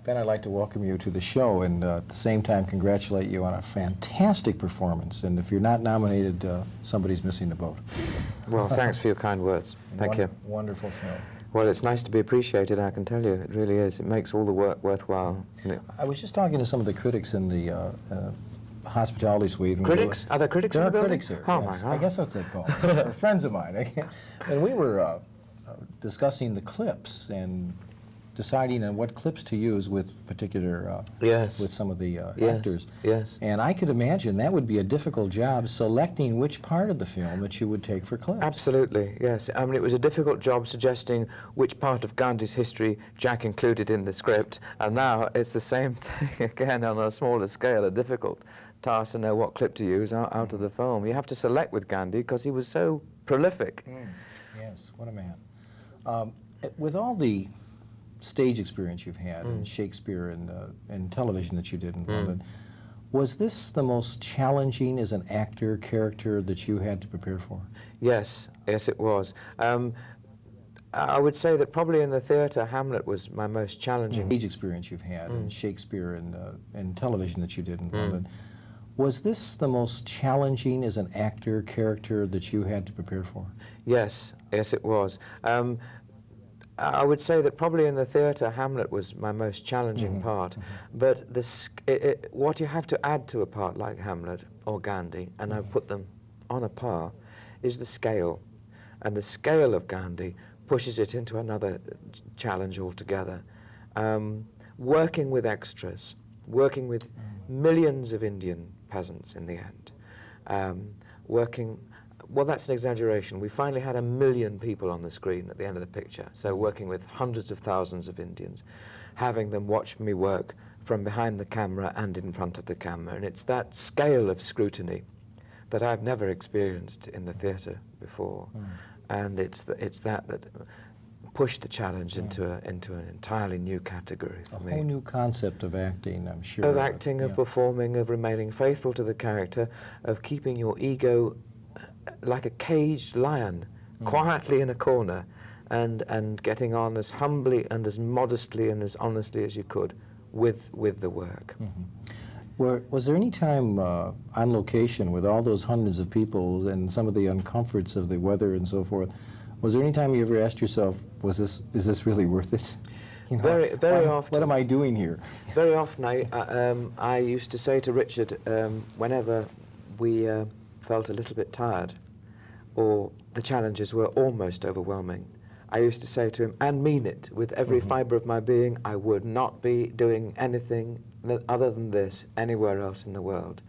Ben, I'd like to welcome you to the show and at the same time congratulate you on a fantastic performance. And if you're not nominated, somebody's missing the boat. Well, thanks for your kind words. Thank you. Wonderful film. Well, it's nice to be appreciated, I can tell you. It really is. It makes all the work worthwhile. I was just talking to some of the critics in the hospitality suite. Critics? Are there critics in the building? There are critics here. Oh, yes. my God. I guess that's what they call them. They're friends of mine. And we were discussing the clips and deciding on what clips to use with particular, with some of the actors. Yes. And I could imagine that would be a difficult job, selecting which part of the film that you would take for clips. Absolutely, yes. I mean, it was a difficult job suggesting which part of Gandhi's history Jack included in the script, and now it's the same thing again on a smaller scale, a difficult task to know what clip to use out of the film. You have to select with Gandhi because he was so prolific. Yes, what a man. With all the stage experience you've had in Shakespeare and television that you did in London, was this the most challenging as an actor character that you had to prepare for? Yes, yes it was. I would say that probably in the theatre, Hamlet was my most challenging. Stage experience you've had in Shakespeare and television that you did in London, was this the most challenging as an actor character that you had to prepare for? Yes, yes it was. I would say that probably in the theatre, Hamlet was my most challenging part. But what you have to add to a part like Hamlet or Gandhi, and I put them on a par, is the scale. And the scale of Gandhi pushes it into another challenge altogether. Working with extras, working with millions of Indian peasants in the end, well, that's an exaggeration. We finally had 1 million people on the screen at the end of the picture, so working with hundreds of thousands of Indians, having them watch me work from behind the camera and in front of the camera, and it's that scale of scrutiny that I've never experienced in the theatre before, and it's that pushed the challenge into an entirely new category for me. A whole new concept of acting, I'm sure. Of acting, of performing, of remaining faithful to the character, of keeping your ego like a caged lion, quietly in a corner, and getting on as humbly and as modestly and as honestly as you could with the work. Was there any time on location with all those hundreds of people and some of the uncomforts of the weather and so forth, was there any time you ever asked yourself, is this really worth it? You know, very often. What am I doing here? Very often I used to say to Richard, whenever we felt a little bit tired or the challenges were almost overwhelming, I used to say to him, and mean it with every fibre of my being, I would not be doing anything other than this anywhere else in the world.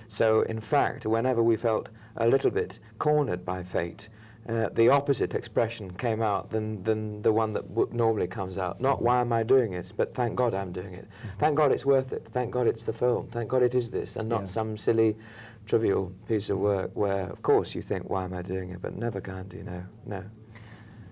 So in fact, whenever we felt a little bit cornered by fate, the opposite expression came out than the one that normally comes out. Not why am I doing it, but thank God I'm doing it. Thank God it's worth it. Thank God it's the film. Thank God it is this, and not some silly trivial piece of work where, of course, you think, why am I doing it? But never Gandhi, no.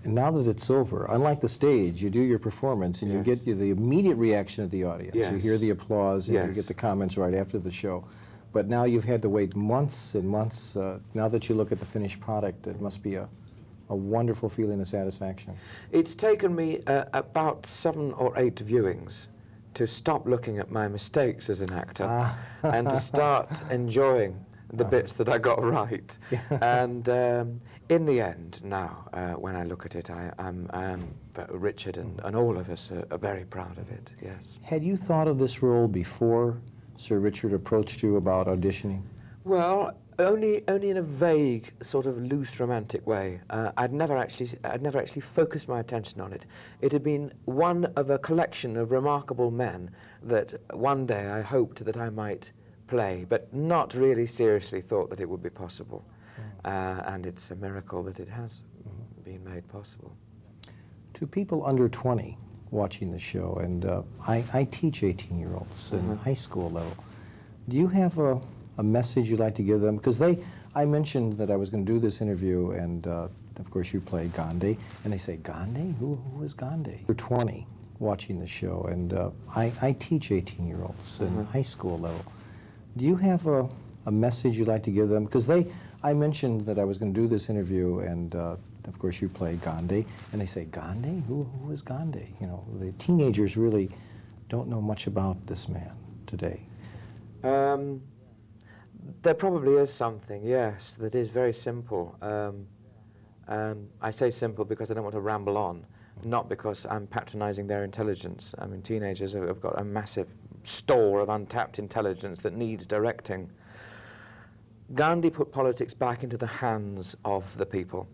And now that it's over, unlike the stage, you do your performance and you get the immediate reaction of the audience. You hear the applause and you get the comments right after the show. But now you've had to wait months and months. Now that you look at the finished product, it must be a wonderful feeling of satisfaction. It's taken me about 7 or 8 viewings to stop looking at my mistakes as an actor and to start enjoying the bits that I got right. And in the end, now, when I look at it, Richard and all of us are very proud of it, yes. Had you thought of this role before Sir Richard approached you about auditioning? Well, only in a vague, sort of loose, romantic way. I'd never actually focused my attention on it. It had been one of a collection of remarkable men that one day I hoped that I might play, but not really seriously thought that it would be possible. And it's a miracle that it has been made possible. To people under 20 watching the show, and I teach 18-year-olds in high school level, do you have a message you'd like to give them? Because I mentioned that I was going to do this interview, and of course you played Gandhi, and they say, Gandhi? Who is Gandhi? You're 20 watching the show, and I teach 18-year-olds in high school level. Do you have a message you'd like to give them? Because I mentioned that I was going to do this interview, and of course you played Gandhi, and they say, Gandhi? Who is Gandhi? You know, the teenagers really don't know much about this man today? There probably is something, yes, that is very simple. I say simple because I don't want to ramble on, not because I'm patronizing their intelligence. I mean, teenagers have got a massive store of untapped intelligence that needs directing. Gandhi put politics back into the hands of the people,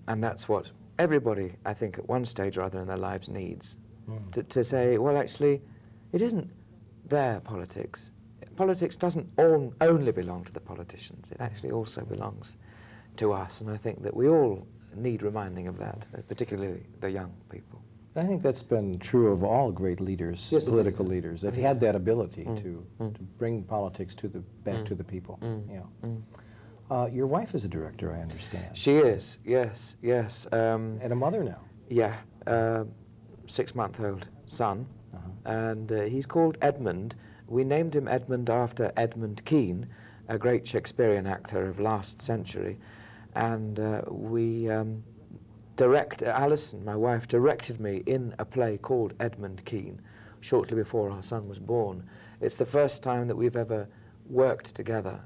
and that's what everybody, I think, at one stage or other in their lives needs. To say, well, actually, it isn't their politics. Politics doesn't only belong to the politicians. It actually also belongs to us, and I think that we all need reminding of that, particularly the young people. I think that's been true of all great leaders, Yes, political leaders. They've had that ability to bring politics back to the people. Your wife is a director, I understand. She is, yes, yes. And a mother now. Yeah, 6-month-old son, and he's called Edmund. We named him Edmund after Edmund Kean, a great Shakespearean actor of last century, and Alison, my wife, directed me in a play called Edmund Kean shortly before our son was born. It's the first time that we've ever worked together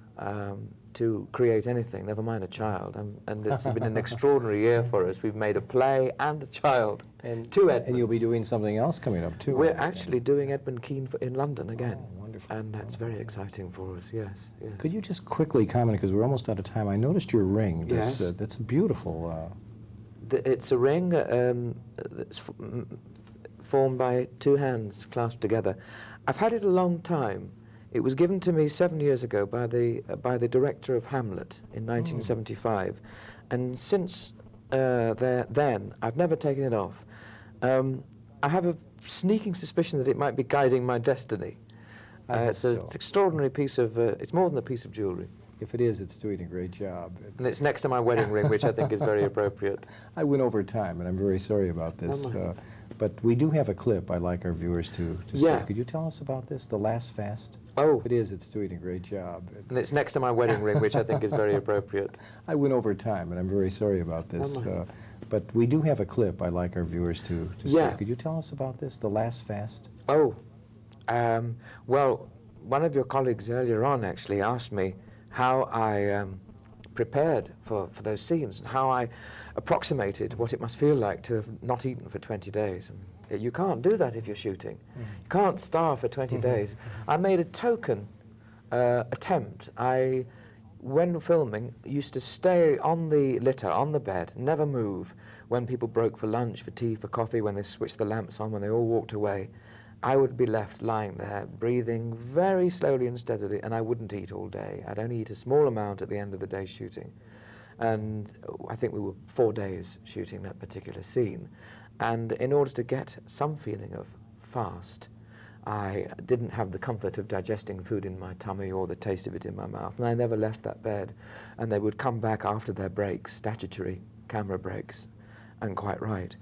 to create anything, never mind a child, and it's been an extraordinary year for us. We've made a play and a child, and two Edmunds. And you'll be doing something else coming up too. We're actually doing Edmund Kean in London again. Oh, wonderful. And that's very exciting for us, yes, yes. Could you just quickly comment, because we're almost out of time, I noticed your ring. Yes. That's beautiful. It's a ring that's formed by two hands clasped together. I've had it a long time. It was given to me 7 years ago by the director of Hamlet in 1975, and since then I've never taken it off. I have a sneaking suspicion that it might be guiding my destiny. It's an extraordinary piece of, it's more than a piece of jewellery. If it is, it's doing a great job. And it's next to my wedding ring, which I think is very appropriate. I went over time, and I'm very sorry about this. But we do have a clip I'd like our viewers to see. Could you tell us about this, The Last Fast? Oh. If it is, it's doing a great job. And it's next to my wedding ring, which I think is very appropriate. I went over time, and I'm very sorry about this. But we do have a clip I'd like our viewers to see. Could you tell us about this, The Last Fast? Oh. Well, one of your colleagues earlier on actually asked me how I prepared for those scenes and how I approximated what it must feel like to have not eaten for 20 days. And you can't do that if you're shooting. You can't starve for 20 days. I made a token attempt. When filming, used to stay on the litter, on the bed, never move. When people broke for lunch, for tea, for coffee, when they switched the lamps on, when they all walked away, I would be left lying there, breathing very slowly and steadily, and I wouldn't eat all day. I'd only eat a small amount at the end of the day shooting. And I think we were 4 days shooting that particular scene. And in order to get some feeling of fast, I didn't have the comfort of digesting food in my tummy or the taste of it in my mouth, and I never left that bed. And they would come back after their breaks, statutory camera breaks, and quite right.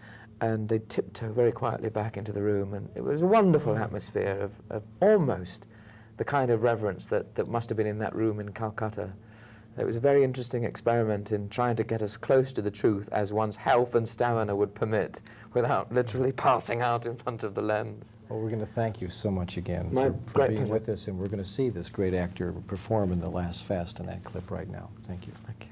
And they'd tiptoe very quietly back into the room, and it was a wonderful atmosphere of almost the kind of reverence that must have been in that room in Calcutta. So it was a very interesting experiment in trying to get as close to the truth as one's health and stamina would permit without literally passing out in front of the lens. Well, we're going to thank you so much again for being with us, and we're going to see this great actor perform in The Last Fast in that clip right now. Thank you. Thank you.